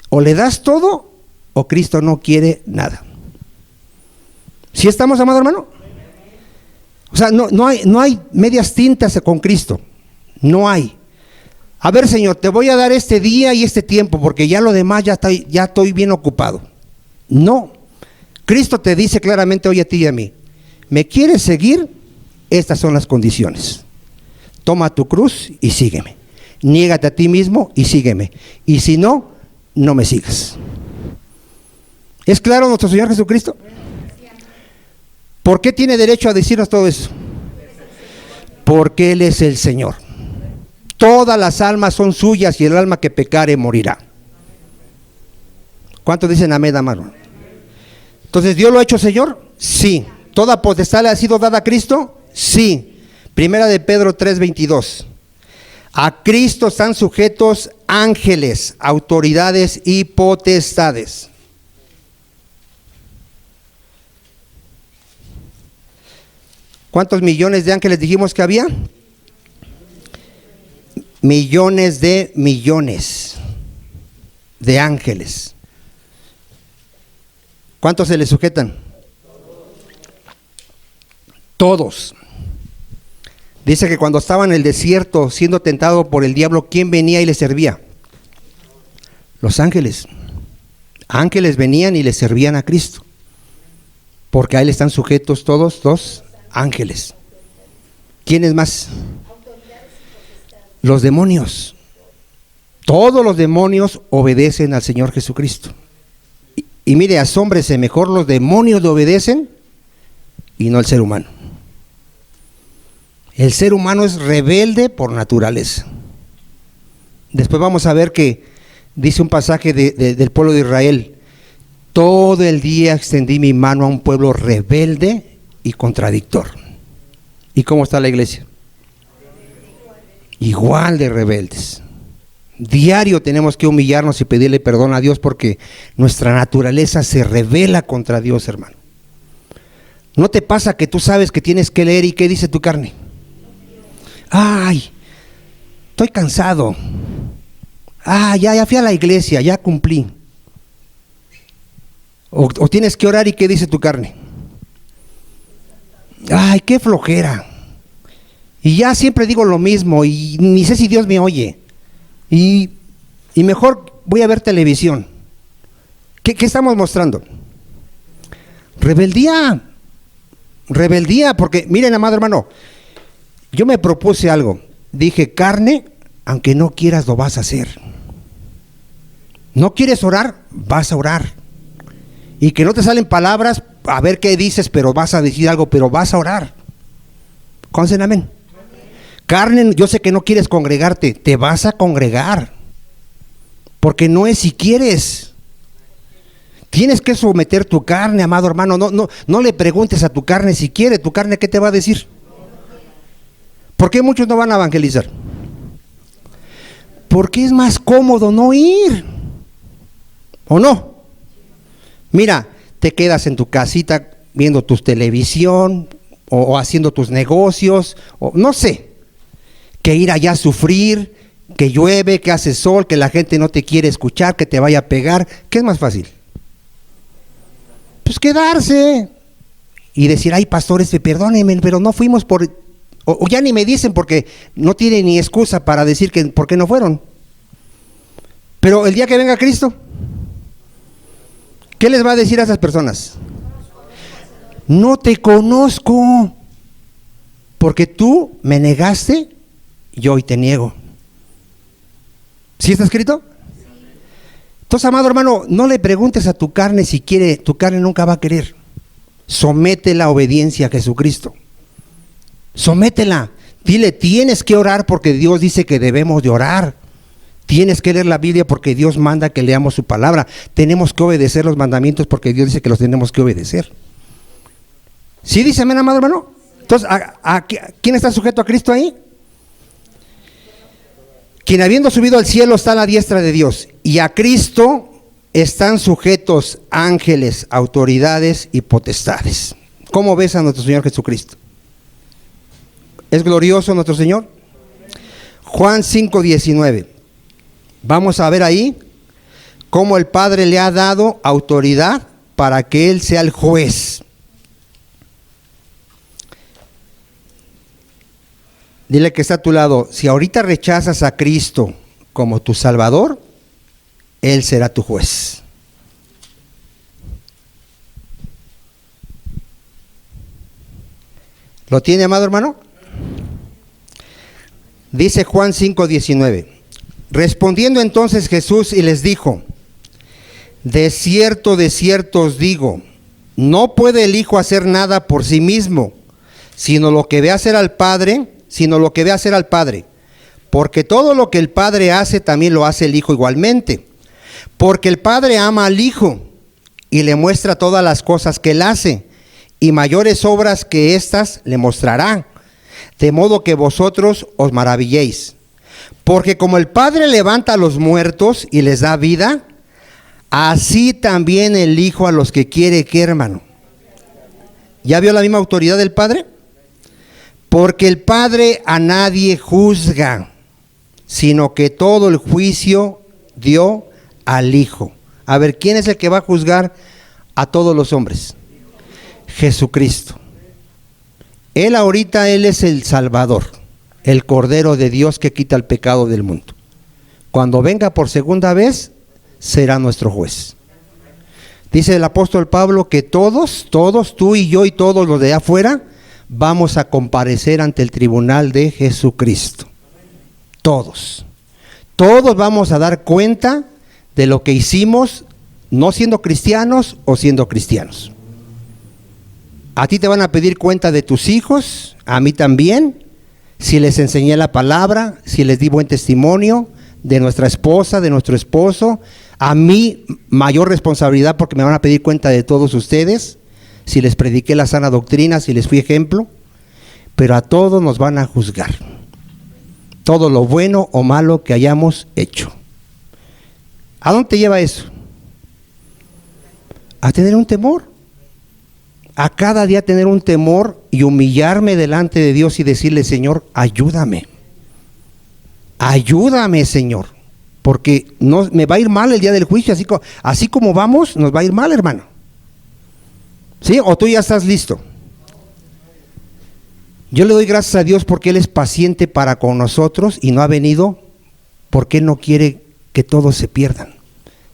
O le das todo o Cristo no quiere nada. ¿Sí estamos, amado hermano? O sea, no hay medias tintas con Cristo, no hay. A ver, Señor, te voy a dar este día y este tiempo porque ya lo demás ya estoy bien ocupado. No, Cristo te dice claramente hoy a ti y a mí, ¿me quieres seguir? Estas son las condiciones. Toma tu cruz y sígueme. Niégate a ti mismo y sígueme. Y si no, no me sigas. ¿Es claro nuestro Señor Jesucristo? ¿Por qué tiene derecho a decirnos todo eso? Porque Él es el Señor. Todas las almas son suyas y el alma que pecare morirá. ¿Cuántos dicen amén, amado? Entonces, ¿Dios lo ha hecho Señor? Sí. ¿Toda potestad le ha sido dada a Cristo? Sí. Primera de Pedro 3:22. A Cristo están sujetos ángeles, autoridades y potestades. ¿Cuántos millones de ángeles dijimos que había? Millones de ángeles. ¿Cuántos se le sujetan? Todos. Dice que cuando estaba en el desierto siendo tentado por el diablo, ¿quién venía y le servía? Los ángeles. Ángeles venían y le servían a Cristo, porque a Él están sujetos todos los ángeles. ¿Quiénes más? Los demonios. Todos los demonios obedecen al Señor Jesucristo. Y mire, asómbrese, mejor los demonios le obedecen y no el ser humano. El ser humano es rebelde por naturaleza. Después vamos a ver que dice un pasaje del pueblo de Israel: todo el día extendí mi mano a un pueblo rebelde y contradictor. ¿Y cómo está la iglesia? Igual de rebeldes. Diario tenemos que humillarnos y pedirle perdón a Dios porque nuestra naturaleza se rebela contra Dios, hermano. ¿No te pasa que tú sabes que tienes que leer y qué dice tu carne? Ay, estoy cansado. Ya fui a la iglesia, ya cumplí. O tienes que orar y qué dice tu carne. Ay, qué flojera. Y ya siempre digo lo mismo y ni sé si Dios me oye. Y mejor voy a ver televisión. ¿Qué estamos mostrando? Rebeldía. Rebeldía, porque miren, amado hermano, yo me propuse algo. Dije, carne, aunque no quieras lo vas a hacer. ¿No quieres orar? Vas a orar. Y que no te salen palabras, a ver qué dices, pero vas a decir algo, pero vas a orar. ¿Conocen amén? Carne, yo sé que no quieres congregarte, te vas a congregar. Porque no es si quieres. Tienes que someter tu carne, amado hermano. No le preguntes a tu carne si quiere. ¿Tu carne qué te va a decir? ¿Por qué muchos no van a evangelizar? Porque es más cómodo no ir. ¿O no? Mira, te quedas en tu casita viendo tu televisión o haciendo tus negocios, o no sé, que ir allá a sufrir, que llueve, que hace sol, que la gente no te quiere escuchar, que te vaya a pegar. ¿Qué es más fácil? Pues quedarse y decir, ay, pastores, perdónenme, pero no fuimos por... O ya ni me dicen porque no tienen ni excusa para decir que por qué no fueron. Pero el día que venga Cristo, ¿qué les va a decir a esas personas? No te conozco, porque tú me negaste, yo hoy te niego. ¿Sí está escrito? Entonces, amado hermano, no le preguntes a tu carne si quiere, tu carne nunca va a querer. Somete la obediencia a Jesucristo. Sométela. Dile, tienes que orar porque Dios dice que debemos de orar. Tienes que leer la Biblia porque Dios manda que leamos su palabra. Tenemos que obedecer los mandamientos porque Dios dice que los tenemos que obedecer. ¿Sí dice amén, amado hermano? Entonces, ¿quién está sujeto a Cristo ahí? Quien habiendo subido al cielo está a la diestra de Dios, y a Cristo están sujetos ángeles, autoridades y potestades. ¿Cómo ves a nuestro Señor Jesucristo? ¿Es glorioso nuestro Señor? Juan 5:19. Vamos a ver ahí cómo el Padre le ha dado autoridad para que Él sea el juez. Dile que está a tu lado, si ahorita rechazas a Cristo como tu Salvador, Él será tu juez. ¿Lo tiene, amado hermano? Dice Juan 5:19. Respondiendo entonces Jesús y les dijo: de cierto os digo, no puede el Hijo hacer nada por sí mismo, sino lo que ve hacer al Padre, porque todo lo que el Padre hace también lo hace el Hijo igualmente. Porque el Padre ama al Hijo y le muestra todas las cosas que Él hace, y mayores obras que éstas le mostrará, de modo que vosotros os maravilléis. Porque como el Padre levanta a los muertos y les da vida, así también el Hijo a los que quiere, ¿qué, hermano? ¿Ya vio la misma autoridad del Padre? Porque el Padre a nadie juzga, sino que todo el juicio dio al Hijo. A ver, ¿quién es el que va a juzgar a todos los hombres? Jesucristo. Él es el Salvador, el Cordero de Dios que quita el pecado del mundo. Cuando venga por segunda vez, será nuestro juez. Dice el apóstol Pablo que todos, tú y yo y todos los de allá afuera, vamos a comparecer ante el tribunal de Jesucristo. Todos vamos a dar cuenta de lo que hicimos, no siendo cristianos o siendo cristianos. A ti te van a pedir cuenta de tus hijos, a mí también, si les enseñé la palabra, si les di buen testimonio, de nuestra esposa, de nuestro esposo. A mí mayor responsabilidad porque me van a pedir cuenta de todos ustedes, si les prediqué la sana doctrina, si les fui ejemplo, pero a todos nos van a juzgar, todo lo bueno o malo que hayamos hecho. ¿A dónde te lleva eso? A tener un temor, a cada día tener un temor y humillarme delante de Dios y decirle: Señor, ayúdame, Señor, porque no, me va a ir mal el día del juicio, así como vamos, nos va a ir mal, hermano. ¿Sí? ¿O tú ya estás listo? Yo le doy gracias a Dios porque Él es paciente para con nosotros y no ha venido porque Él no quiere que todos se pierdan,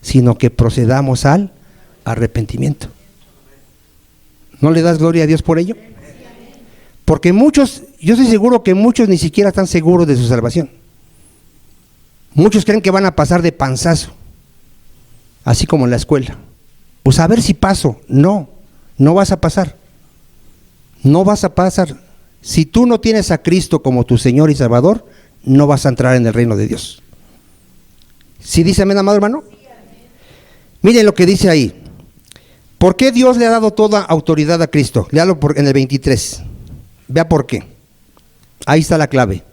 sino que procedamos al arrepentimiento. ¿No le das gloria a Dios por ello? Porque muchos, yo estoy seguro que muchos ni siquiera están seguros de su salvación. Muchos creen que van a pasar de panzazo, así como en la escuela. Pues a ver si paso. No vas a pasar. No vas a pasar. Si tú no tienes a Cristo como tu Señor y Salvador, no vas a entrar en el reino de Dios. ¿Sí dice amén, amado hermano? Miren lo que dice ahí. ¿Por qué Dios le ha dado toda autoridad a Cristo? Léalo en el 23. Vea por qué. Ahí está la clave.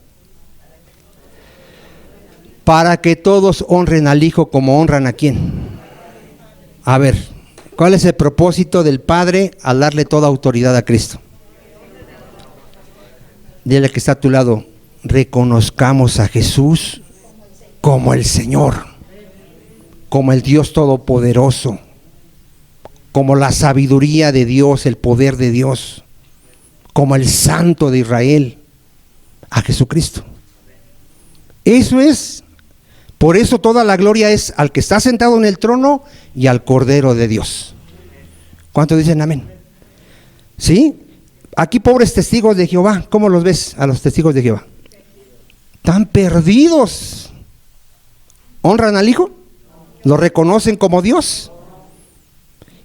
Para que todos honren al Hijo como honran a ¿quién? A ver, ¿cuál es el propósito del Padre al darle toda autoridad a Cristo? Dile que está a tu lado: reconozcamos a Jesús como el Señor, como el Dios Todopoderoso, como la sabiduría de Dios, el poder de Dios, como el Santo de Israel, a Jesucristo. Eso es. Por eso toda la gloria es al que está sentado en el trono y al Cordero de Dios. ¿Cuántos dicen amén? ¿Sí? Aquí pobres testigos de Jehová, ¿cómo los ves a los testigos de Jehová? Están perdidos. ¿Honran al Hijo? ¿Lo reconocen como Dios?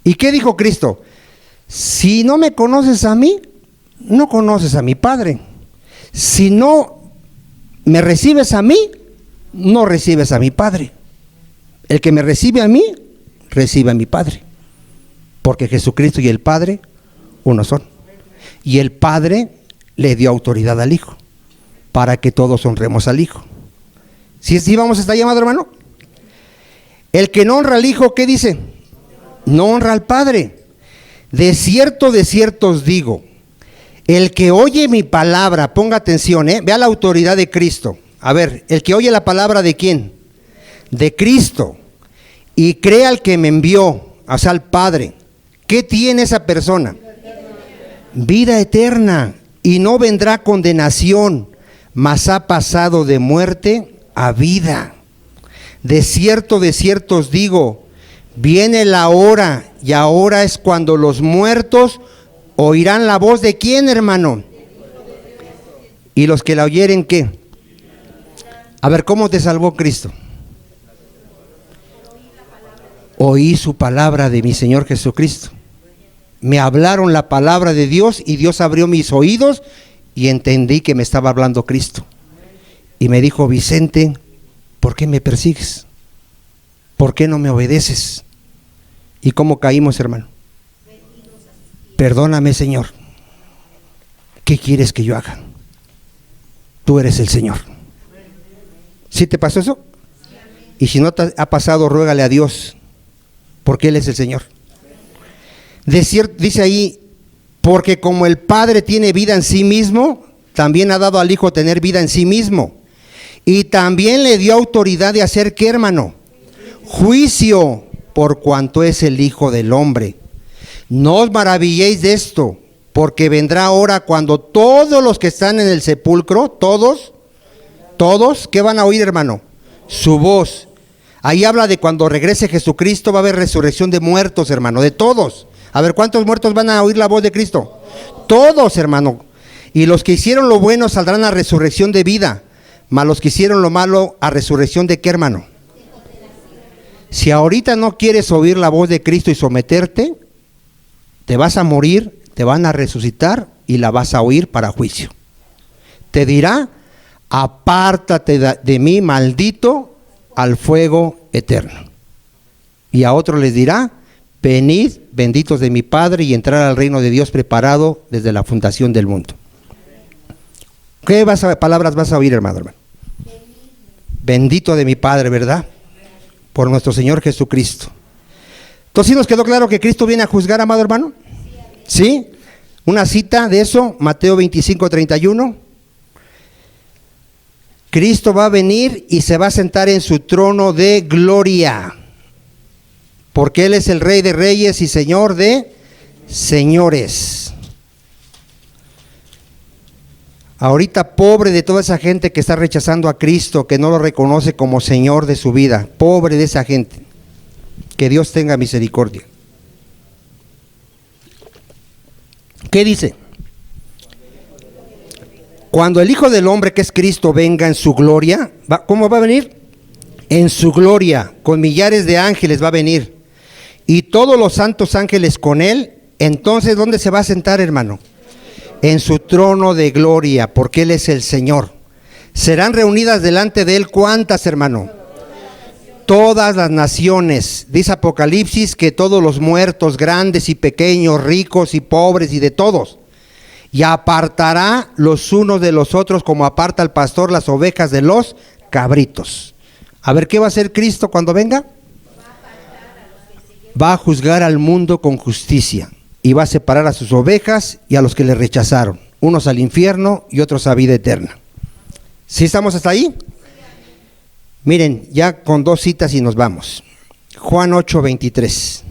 ¿Y qué dijo Cristo? Si no me conoces a mí, no conoces a mi Padre. Si no me recibes a mí, no recibes a mi Padre. El que me recibe a mí, recibe a mi Padre. Porque Jesucristo y el Padre uno son. Y el Padre le dio autoridad al Hijo, para que todos honremos al Hijo. ¿Sí vamos hasta ahí, amado hermano? El que no honra al Hijo, ¿qué dice? No honra al Padre. De cierto os digo, el que oye mi palabra, ponga atención, vea la autoridad de Cristo. A ver, el que oye la palabra ¿de quién? De Cristo, y cree al que me envió, o sea, al Padre. ¿Qué tiene esa persona? Vida eterna, y no vendrá condenación, mas ha pasado de muerte a vida. De cierto os digo, viene la hora, y ahora es cuando los muertos oirán la voz de ¿quién, hermano? Y los que la oyeren, ¿qué? A ver, ¿cómo te salvó Cristo? Oí su palabra de mi Señor Jesucristo. Me hablaron la palabra de Dios y Dios abrió mis oídos y entendí que me estaba hablando Cristo. Y me dijo, Vicente, ¿por qué me persigues? ¿Por qué no me obedeces? ¿Y cómo caímos, hermano? Perdóname, Señor. ¿Qué quieres que yo haga? Tú eres el Señor. ¿Sí te pasó eso? Y si no te ha pasado, ruégale a Dios, porque Él es el Señor. Dice ahí, porque como el Padre tiene vida en sí mismo, también ha dado al Hijo tener vida en sí mismo. Y también le dio autoridad de hacer, ¿qué, hermano? Juicio, por cuanto es el Hijo del Hombre. No os maravilléis de esto, porque vendrá hora cuando todos los que están en el sepulcro, todos, ¿qué van a oír, hermano? Su voz. Ahí habla de cuando regrese Jesucristo, va a haber resurrección de muertos, hermano, de todos. A ver, ¿cuántos muertos van a oír la voz de Cristo? Todos, hermano. Y los que hicieron lo bueno saldrán a resurrección de vida, mas los que hicieron lo malo a resurrección de ¿qué, hermano? Si ahorita no quieres oír la voz de Cristo y someterte, te vas a morir, te van a resucitar y la vas a oír para juicio. Te dirá, apártate de mí, maldito, al fuego eterno. Y a otros les dirá, venid, benditos de mi Padre, y entrar al reino de Dios preparado desde la fundación del mundo. ¿Qué palabras vas a oír, hermano? Bendito de mi Padre, ¿verdad? Por nuestro Señor Jesucristo. Entonces, ¿sí nos quedó claro que Cristo viene a juzgar, amado hermano? ¿Sí? Una cita de eso, Mateo 25:31. Cristo va a venir y se va a sentar en su trono de gloria, porque Él es el Rey de Reyes y Señor de señores. Ahorita, pobre de toda esa gente que está rechazando a Cristo, que no lo reconoce como Señor de su vida. Pobre de esa gente. Que Dios tenga misericordia. ¿Qué dice? Cuando el Hijo del Hombre, que es Cristo, venga en su gloria, ¿cómo va a venir? En su gloria, con millares de ángeles va a venir. Y todos los santos ángeles con Él. Entonces, ¿dónde se va a sentar, hermano? En su trono de gloria, porque Él es el Señor. Serán reunidas delante de Él, ¿cuántas, hermano? Todas las naciones. Dice Apocalipsis que todos los muertos, grandes y pequeños, ricos y pobres y de todos. Y apartará los unos de los otros como aparta el pastor las ovejas de los cabritos. A ver, ¿qué va a hacer Cristo cuando venga? Va a juzgar al mundo con justicia. Y va a separar a sus ovejas y a los que le rechazaron, unos al infierno y otros a vida eterna. ¿Sí estamos hasta ahí? Miren, ya con dos citas y nos vamos. Juan 8:23.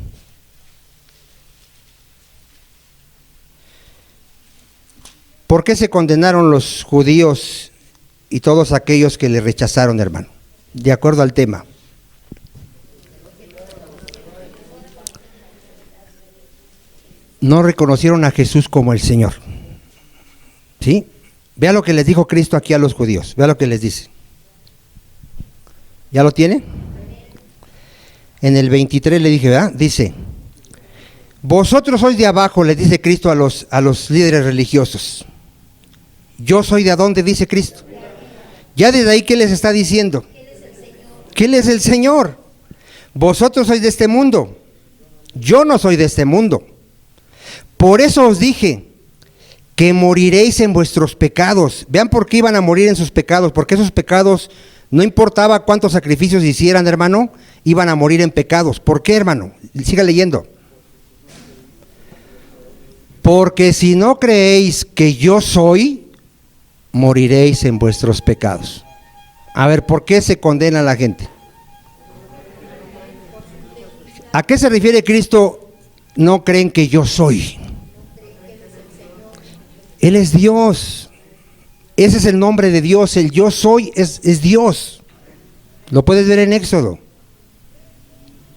¿Por qué se condenaron los judíos y todos aquellos que le rechazaron, hermano? De acuerdo al tema. No reconocieron a Jesús como el Señor. ¿Sí? Vea lo que les dijo Cristo aquí a los judíos. Vea lo que les dice. ¿Ya lo tiene? En el 23 le dije, ¿verdad? Dice, vosotros sois de abajo, les dice Cristo a los líderes religiosos. Yo soy de adonde, dice Cristo. Ya desde ahí, ¿qué les está diciendo? Que Él es el Señor. Vosotros sois de este mundo. Yo no soy de este mundo. Por eso os dije que moriréis en vuestros pecados. Vean por qué iban a morir en sus pecados, porque esos pecados, no importaba cuántos sacrificios hicieran, hermano, iban a morir en pecados. ¿Por qué, hermano? Siga leyendo. Porque si no creéis que yo soy, moriréis en vuestros pecados. A ver, ¿por qué se condena a la gente? ¿A qué se refiere Cristo? No creen que yo soy. Él es Dios. Ese es el nombre de Dios. El yo soy es Dios. Lo puedes ver en Éxodo.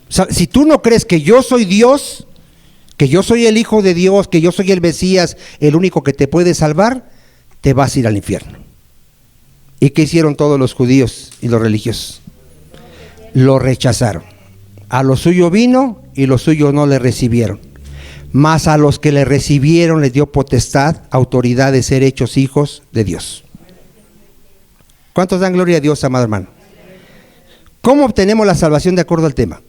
O sea, si tú no crees que yo soy Dios, que yo soy el Hijo de Dios, que yo soy el Mesías, el único que te puede salvar, te vas a ir al infierno. ¿Y qué hicieron todos los judíos y los religiosos? Lo rechazaron. A lo suyo vino y lo suyo no le recibieron. Mas a los que le recibieron les dio potestad, autoridad de ser hechos hijos de Dios. ¿Cuántos dan gloria a Dios, amado hermano? ¿Cómo obtenemos la salvación de acuerdo al tema?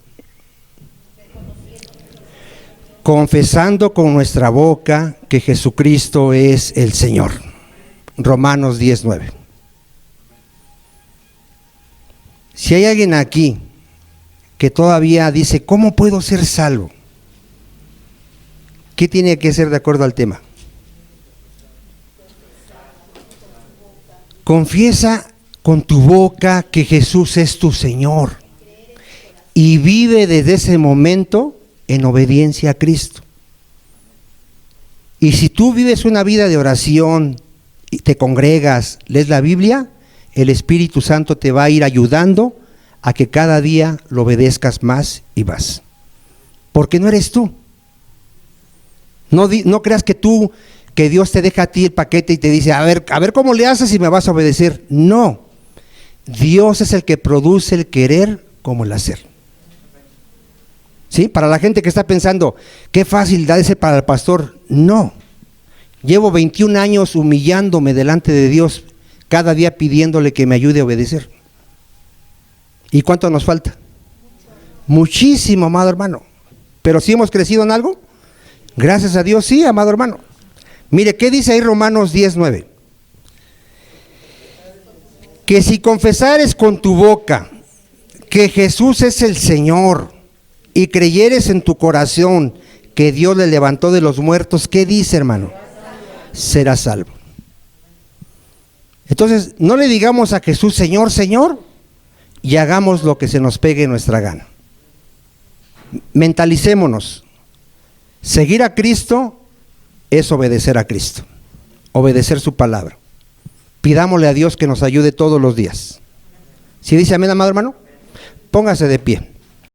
Confesando con nuestra boca que Jesucristo es el Señor. Romanos 10:9. Si hay alguien aquí que todavía dice, ¿cómo puedo ser salvo? ¿Qué tiene que hacer de acuerdo al tema? Confiesa con tu boca que Jesús es tu Señor y vive desde ese momento en obediencia a Cristo. Y si tú vives una vida de oración y te congregas, lees la Biblia, el Espíritu Santo te va a ir ayudando a que cada día lo obedezcas más y más. Porque no eres tú. No creas que Dios te deja a ti el paquete y te dice, a ver cómo le haces y me vas a obedecer. No. Dios es el que produce el querer como el hacer. ¿Sí? Para la gente que está pensando, qué fácil da ese para el pastor. No. Llevo 21 años humillándome delante de Dios, cada día pidiéndole que me ayude a obedecer. ¿Y cuánto nos falta? Muchísimo, amado hermano. ¿Pero sí hemos crecido en algo? Gracias a Dios, sí, amado hermano. Mire, ¿qué dice ahí Romanos 10:9? Que si confesares con tu boca que Jesús es el Señor y creyeres en tu corazón que Dios le levantó de los muertos, ¿qué dice, hermano? Serás salvo. Entonces, no le digamos a Jesús, Señor, Señor, y hagamos lo que se nos pegue en nuestra gana. Mentalicémonos. Seguir a Cristo es obedecer a Cristo, obedecer su palabra. Pidámosle a Dios que nos ayude todos los días. ¿Sí dice amén, amado hermano? Póngase de pie.